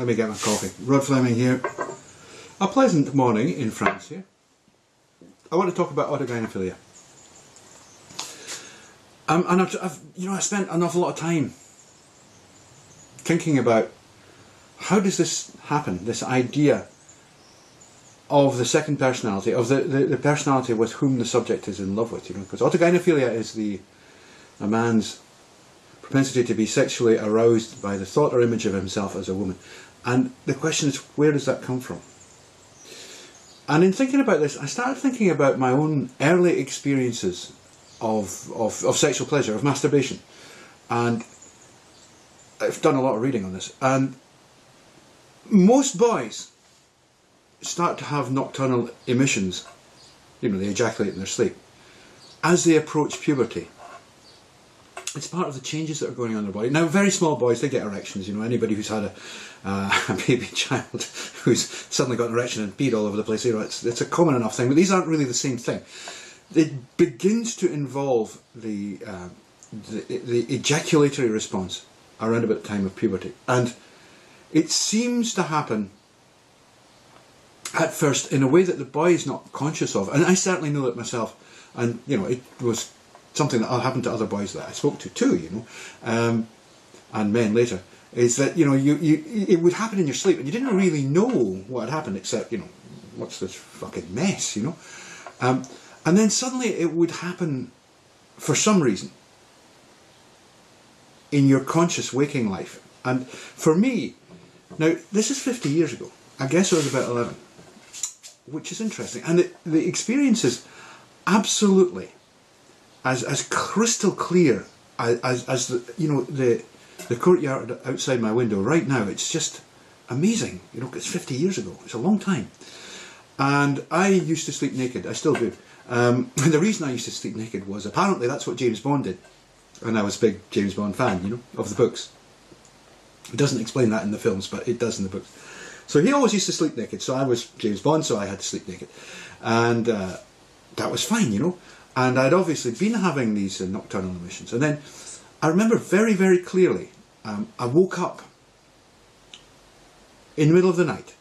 let me get my coffee. Rod Fleming here. A pleasant morning in France here. I want to talk about autogynephilia. And I spent an awful lot of time thinking about how does this happen, this idea of the second personality, of the personality with whom the subject is in love with, because autogynephilia is a man's propensity to be sexually aroused by the thought or image of himself as a woman. And the question is, where does that come from? And in thinking about this, I started thinking about my own early experiences of sexual pleasure, of masturbation. And I've done a lot of reading on this. And most boys start to have nocturnal emissions, they ejaculate in their sleep, as they approach puberty. It's part of the changes that are going on in their body. Now, very small boys, they get erections. Anybody who's had a baby child who's suddenly got an erection and peed all over the place, it's a common enough thing. But these aren't really the same thing. It begins to involve the ejaculatory response around about the time of puberty, and it seems to happen at first in a way that the boy is not conscious of. And I certainly know it myself. And it was something that happened to other boys that I spoke to too, and men later, is that, it would happen in your sleep and you didn't really know what had happened except, what's this fucking mess, and then suddenly it would happen for some reason in your conscious waking life. And for me, now this is 50 years ago, I guess I was about 11, which is interesting, and the experience is absolutely as crystal clear as the courtyard outside my window right now. It's just amazing. It's 50 years ago. It's a long time. And I used to sleep naked. I still do. And the reason I used to sleep naked was apparently that's what James Bond did. And I was a big James Bond fan, of the books. It doesn't explain that in the films, but it does in the books. So he always used to sleep naked. So I was James Bond, so I had to sleep naked. And that was fine, And I'd obviously been having these nocturnal emissions. And then I remember very, very clearly, I woke up in the middle of the night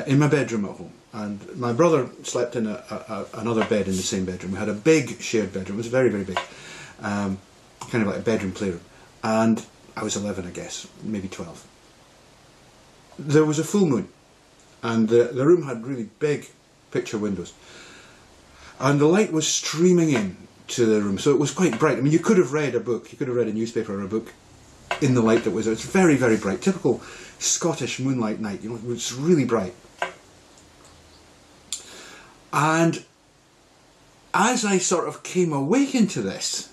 in my bedroom at home. And my brother slept in another bed in the same bedroom. We had a big shared bedroom. It was very, very big. Kind of like a bedroom playroom. And I was 11, I guess, maybe 12. There was a full moon. And the room had really big picture windows. And the light was streaming in to the room, so it was quite bright. I mean, you could have read a book, you could have read a newspaper or a book in the light that was there. It's very, very bright. Typical Scottish moonlight night, it was really bright. And as I sort of came awake into this,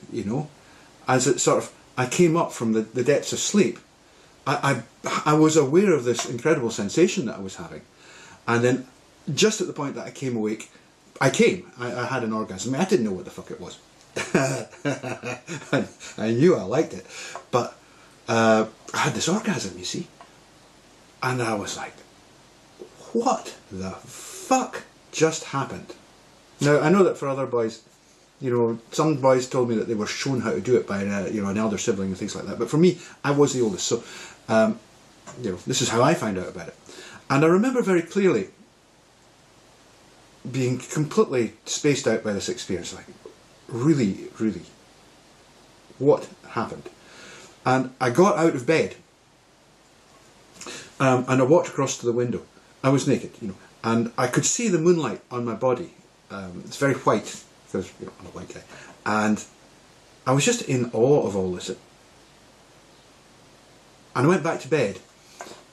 as it sort of, I came up from the depths of sleep, I was aware of this incredible sensation that I was having. And then, just at the point that I came awake, I had an orgasm. I didn't know what the fuck it was. I knew I liked it. But I had this orgasm, you see. And I was like, what the fuck just happened? Now, I know that for other boys, some boys told me that they were shown how to do it by an elder sibling and things like that. But for me, I was the oldest. So, this is how I found out about it. And I remember very clearly being completely spaced out by this experience, like, really, really, what happened? And I got out of bed, and I walked across to the window. I was naked, and I could see the moonlight on my body. It's very white, because, I'm a white guy. And I was just in awe of all this. And I went back to bed,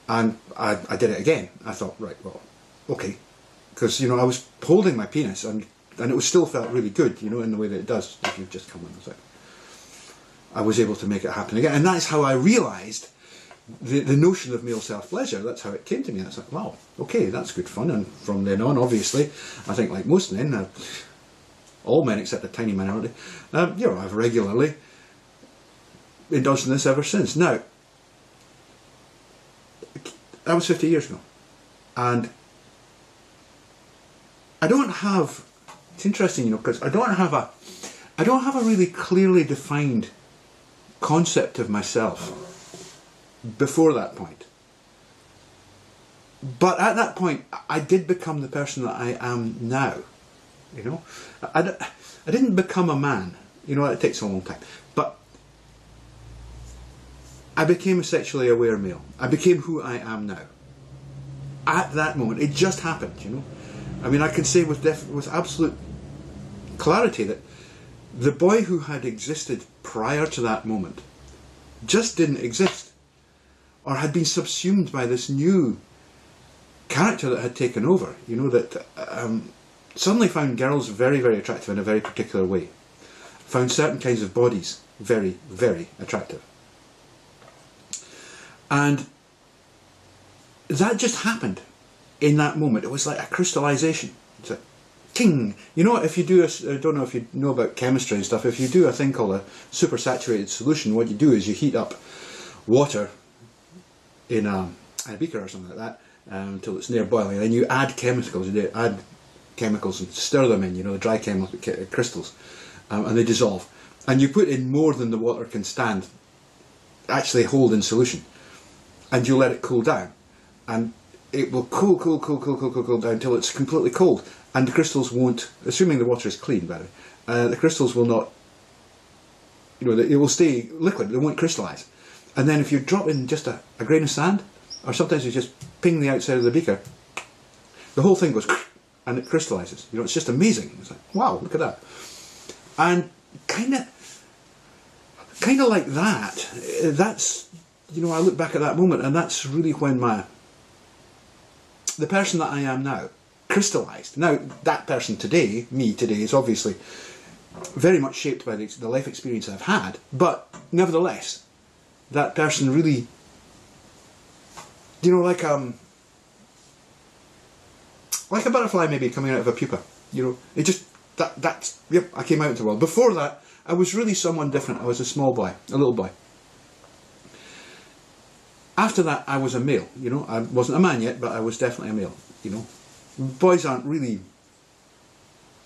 and I did it again. I thought, right, well, okay. Because, I was holding my penis and it was still felt really good, in the way that it does if you've just come in. I was able to make it happen again. And that's how I realised the notion of male self-pleasure. That's how it came to me. I was like, wow, okay, that's good fun. And from then on, obviously, I think like most men, all men except a tiny minority, I've regularly indulged in this ever since. Now, that was 50 years ago. And I don't have, it's interesting, because I don't have a really clearly defined concept of myself before that point. But at that point, I did become the person that I am now. You know, I didn't become a man. You know, it takes a long time. But I became a sexually aware male. I became who I am now. At that moment, it just happened. You know, I mean, I can say with absolute clarity that the boy who had existed prior to that moment just didn't exist, or had been subsumed by this new character that had taken over, you know, that suddenly found girls very, very attractive in a very particular way. Found certain kinds of bodies very, very attractive. And that just happened in that moment. It was like a crystallization. It's like, king. You know, if you do, I don't know if you know about chemistry and stuff, if you do a thing called a supersaturated solution, what you do is you heat up water in a beaker or something like that, until it's near boiling, and then you add chemicals. You add chemicals and stir them in, you know, the dry chemical crystals, and they dissolve. And you put in more than the water can stand, actually hold in solution, and you let it cool down, and it will cool down until it's completely cold, and the crystals won't, assuming the water is clean, by the way, the crystals will not, you know, it will stay liquid. They won't crystallize. And then if you drop in just a grain of sand, or sometimes you just ping the outside of the beaker, the whole thing goes and it crystallizes. You know, it's just amazing. It's like, wow, look at that. And kind of like that. That's, you know, I look back at that moment, and that's really when the person that I am now crystallized. Now, that person today, me today, is obviously very much shaped by the life experience I've had, but nevertheless, that person really, you know, like a butterfly maybe coming out of a pupa. You know, it just, that's, yep, I came out into the world. Before that, I was really someone different. I was a small boy, a little boy. After that, I was a male, you know. I wasn't a man yet, but I was definitely a male, you know. Boys aren't really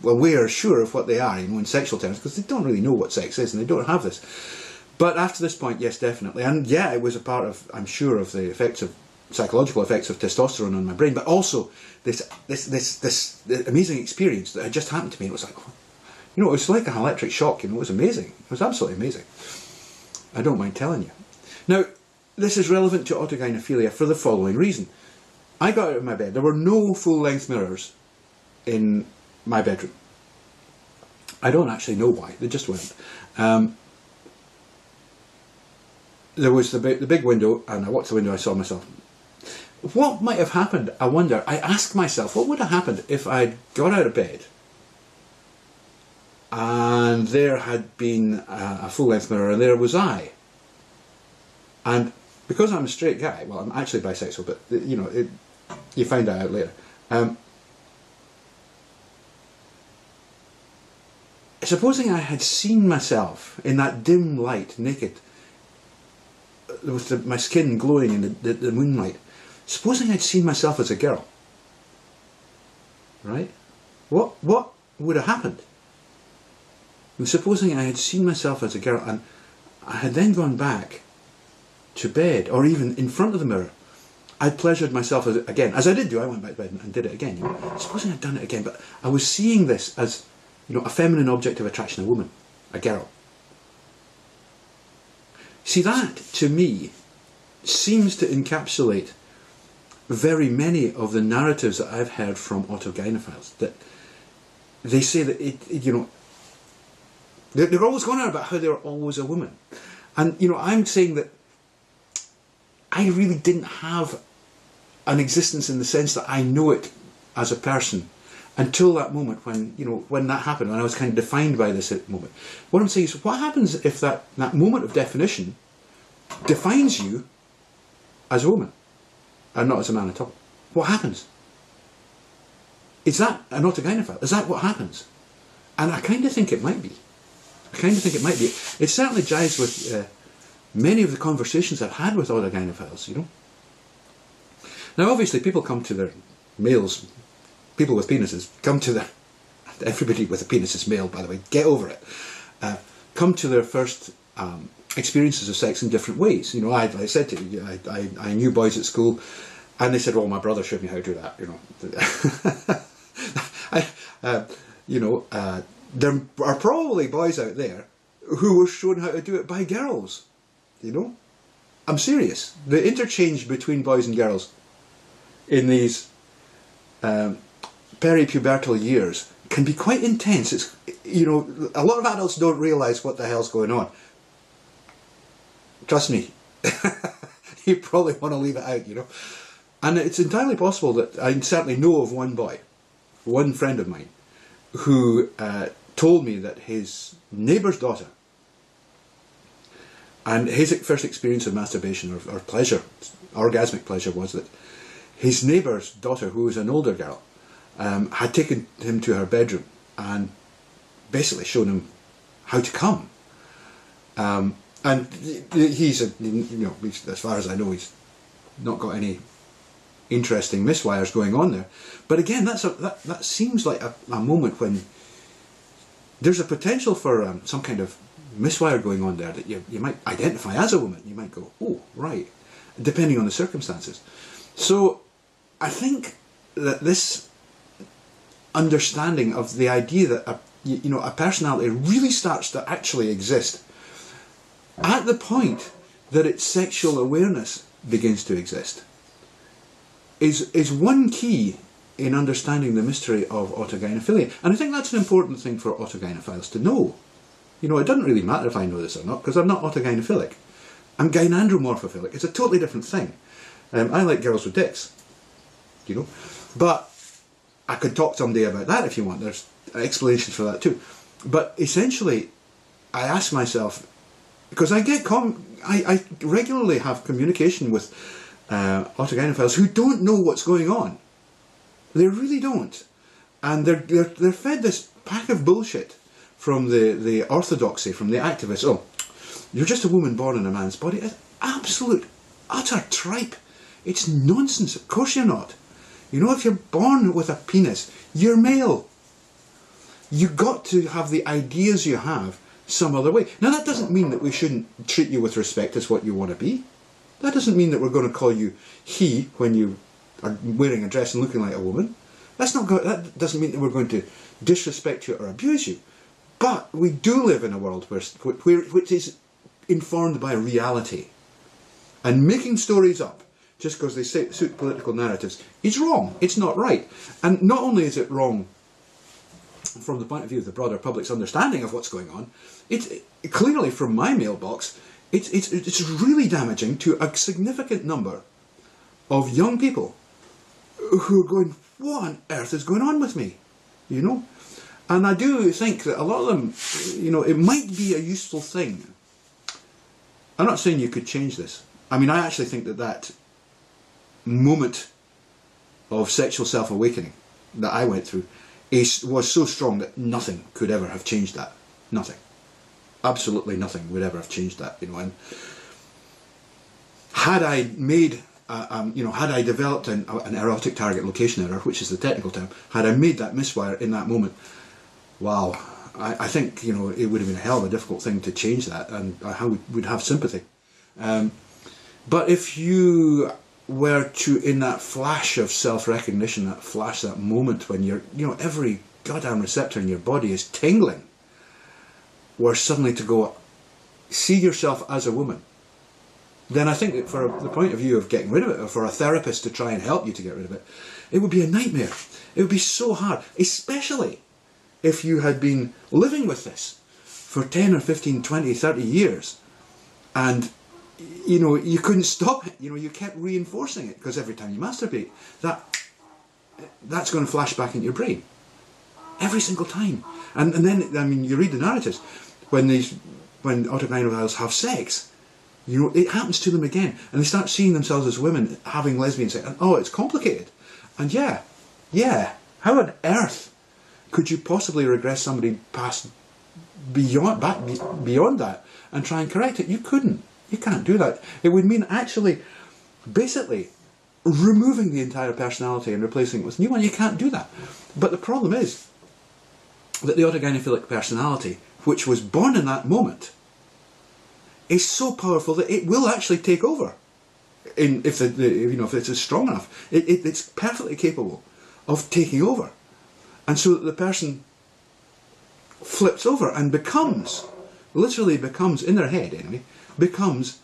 aware, sure of what they are, you know, in sexual terms, because they don't really know what sex is, and they don't have this. But after this point, yes, definitely. And yeah, it was a part of, I'm sure, of the effects of, psychological effects of testosterone on my brain, but also this amazing experience that had just happened to me. It was like, you know, it was like an electric shock, you know, it was amazing. It was absolutely amazing. I don't mind telling you. Now, this is relevant to autogynephilia for the following reason. I got out of my bed. There were no full-length mirrors in my bedroom. I don't actually know why. They just weren't. There was the big window, and I walked to the window, I saw myself. What might have happened, I wonder, I asked myself, what would have happened if I'd got out of bed and there had been a full-length mirror and there was I. And because I'm a straight guy, well, I'm actually bisexual, but, you know, you find that out later. Supposing I had seen myself in that dim light, naked, with my skin glowing in the moonlight, supposing I'd seen myself as a girl, right? What would have happened? And supposing I had seen myself as a girl and I had then gone back to bed, or even in front of the mirror, I'd pleasured myself again, as I did do. I went back to bed and did it again. You know? Supposing I'd done it again, but I was seeing this as, you know, a feminine object of attraction, a woman, a girl. See, that, to me, seems to encapsulate very many of the narratives that I've heard from autogynephiles, that they say that you know, they're always going on about how they're always a woman. And, you know, I'm saying that I really didn't have an existence in the sense that I know it as a person until that moment when, you know, when that happened, when I was kind of defined by this moment. What I'm saying is, what happens if that moment of definition defines you as a woman and not as a man at all? What happens? Is that an autogynephile? Is that what happens? And I kind of think it might be. I kind of think it might be. It certainly jives with many of the conversations I've had with autogynephiles, you know. Now, obviously, people come to their males, people with penises, come to their, everybody with a penis is male, by the way, get over it, come to their first experiences of sex in different ways. You know, like I said to you, I knew boys at school, And they said, well, my brother showed me how to do that, there are probably boys out there who were shown how to do it by girls, I'm serious. The interchange between boys and girls in these peripubertal years can be quite intense. It's, a lot of adults don't realise what the hell's going on. Trust me. You probably want to leave it out, And it's entirely possible that I certainly know of one boy, one friend of mine, who told me that his neighbour's daughter, and his first experience of masturbation or pleasure, orgasmic pleasure, was that his neighbour's daughter, who was an older girl, had taken him to her bedroom and basically shown him how to come. And he's, as far as I know, he's not got any interesting miswires going on there. But again, that seems like a moment when there's a potential for some kind of miswire going on there that you might identify as a woman. You might go, oh, right, depending on the circumstances. So I think that this understanding of the idea that a personality really starts to actually exist at the point that its sexual awareness begins to exist is one key in understanding the mystery of autogynephilia. And I think that's an important thing for autogynephiles to know. It doesn't really matter if I know this or not, because I'm not autogynephilic. I'm gynandromorphophilic. It's a totally different thing. I like girls with dicks, But I could talk someday about that if you want. There's explanations for that too. But essentially, I ask myself, because I regularly have communication with autogynephiles who don't know what's going on. They really don't, and they're fed this pack of bullshit from the orthodoxy, from the activists. Oh, you're just a woman born in a man's body. It's absolute, utter tripe. It's nonsense. Of course you're not. If you're born with a penis, you're male. You've got to have the ideas you have some other way. Now that doesn't mean that we shouldn't treat you with respect as what you want to be. That doesn't mean that we're going to call you he when you are wearing a dress and looking like a woman. That doesn't mean that we're going to disrespect you or abuse you. But we do live in a world which is informed by reality. And making stories up just because they suit political narratives is wrong. It's not right. And not only is it wrong from the point of view of the broader public's understanding of what's going on, it's clearly, from my mailbox, it's really damaging to a significant number of young people who are going, what on earth is going on with me? And I do think that a lot of them, it might be a useful thing. I'm not saying you could change this. I mean, I actually think that moment of sexual self-awakening that I went through was so strong that nothing could ever have changed that. Nothing. Absolutely nothing would ever have changed that, And had I made, had I developed an erotic target location error, which is the technical term, had I made that miswire in that moment, wow, I think, it would have been a hell of a difficult thing to change that, and I would have sympathy. But if you were to, in that flash of self-recognition, that moment when every goddamn receptor in your body is tingling, were suddenly to go, see yourself as a woman, then I think that for the point of view of getting rid of it, or for a therapist to try and help you to get rid of it, it would be a nightmare. It would be so hard, especially if you had been living with this for 10 or 15, 20, 30 years, and you couldn't stop it. You kept reinforcing it, because every time you masturbate, that's going to flash back into your brain every single time. And then, I mean, you read the narratives when autogynephiles have sex, it happens to them again, and they start seeing themselves as women having lesbian sex, and it's complicated. And yeah, how on earth could you possibly regress somebody beyond that and try and correct it? You couldn't. You can't do that. It would mean actually, basically, removing the entire personality and replacing it with a new one. You can't do that. But the problem is that the autogynephilic personality, which was born in that moment, is so powerful that it will actually take over. if if it's strong enough, it's perfectly capable of taking over, and so the person flips over and literally becomes in their head anyway, becomes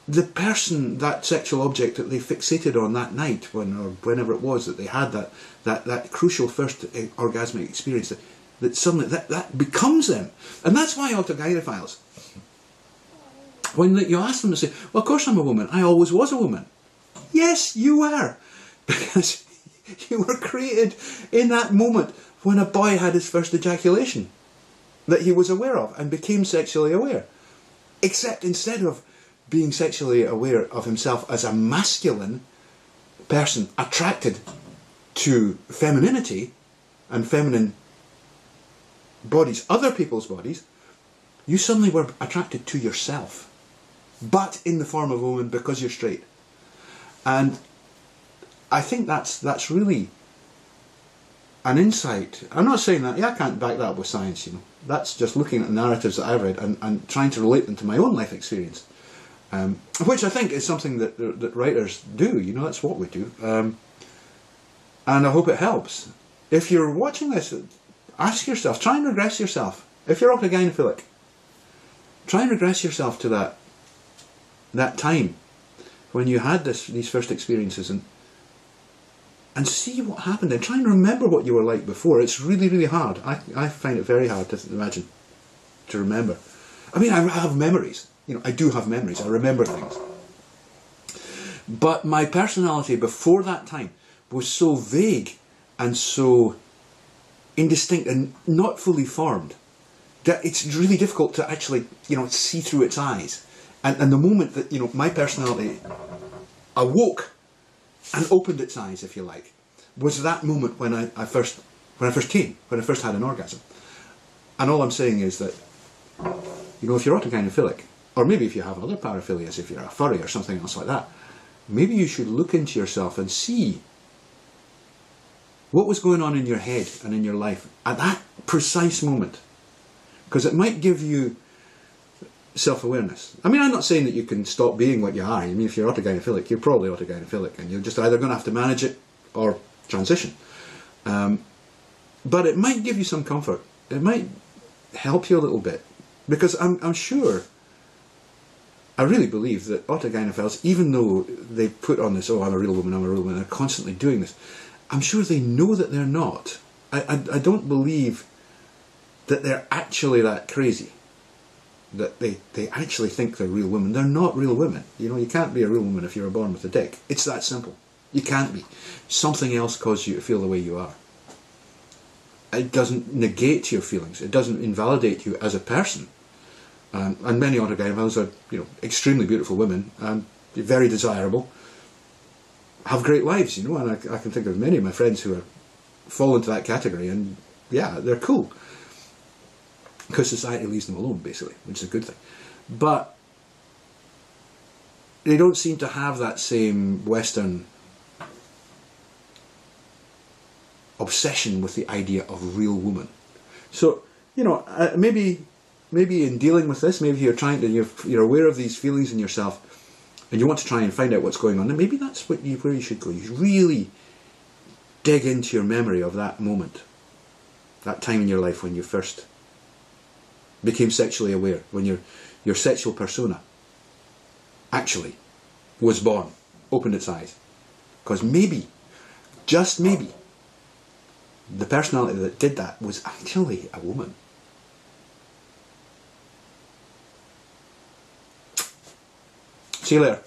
the person, that sexual object that they fixated on that night, or whenever it was that they had that crucial first orgasmic experience, that suddenly that becomes them. And that's why autogynephiles, when you ask them to say, well, of course I'm a woman, I always was a woman. Yes, you were, because you were created in that moment when a boy had his first ejaculation that he was aware of and became sexually aware. Except instead of being sexually aware of himself as a masculine person attracted to femininity and feminine bodies, other people's bodies, you suddenly were attracted to yourself, but in the form of a woman because you're straight. And I think that's really an insight. I'm not saying that, I can't back that up with science, That's just looking at the narratives that I've read and trying to relate them to my own life experience. Which I think is something that writers do, that's what we do. And I hope it helps. If you're watching this, ask yourself, try and regress yourself. If you're autogynephilic, try and regress yourself to that time when you had these first experiences and see what happened, and try and remember what you were like before. It's really, really hard. I find it very hard to imagine, to remember. I mean, I have memories. I do have memories. I remember things. But my personality before that time was so vague and so indistinct and not fully formed that it's really difficult to actually, see through its eyes. And the moment that, my personality awoke and opened its eyes, if you like, was that moment when I first had an orgasm. And all I'm saying is that, if you're autogynephilic, or maybe if you have other paraphilias, if you're a furry or something else like that, maybe you should look into yourself and see what was going on in your head and in your life at that precise moment. Because it might give you self-awareness. I mean, I'm not saying that you can stop being what you are. I mean, if you're autogynephilic, you're probably autogynephilic, and you're just either going to have to manage it or transition. But it might give you some comfort. It might help you a little bit. Because I'm sure, I really believe that autogynephiles, even though they put on this, I'm a real woman, they're constantly doing this, I'm sure they know that they're not. I don't believe that they're actually that crazy, that they actually think they're real women. They're not real women. You can't be a real woman if you were born with a dick. It's that simple. You can't be. Something else caused you to feel the way you are. It doesn't negate your feelings. It doesn't invalidate you as a person. And many autogynephiles are, extremely beautiful women and very desirable, have great lives, and I can think of many of my friends who fall into that category, and yeah, they're cool. Because society leaves them alone, basically, which is a good thing. But they don't seem to have that same Western obsession with the idea of real woman. So, maybe in dealing with this, maybe you're you're aware of these feelings in yourself, and you want to try and find out what's going on, and maybe that's where you should go. You should really dig into your memory of that moment, that time in your life when you first became sexually aware, when your sexual persona actually was born, opened its eyes. Because maybe, just maybe, the personality that did that was actually a woman. See you later.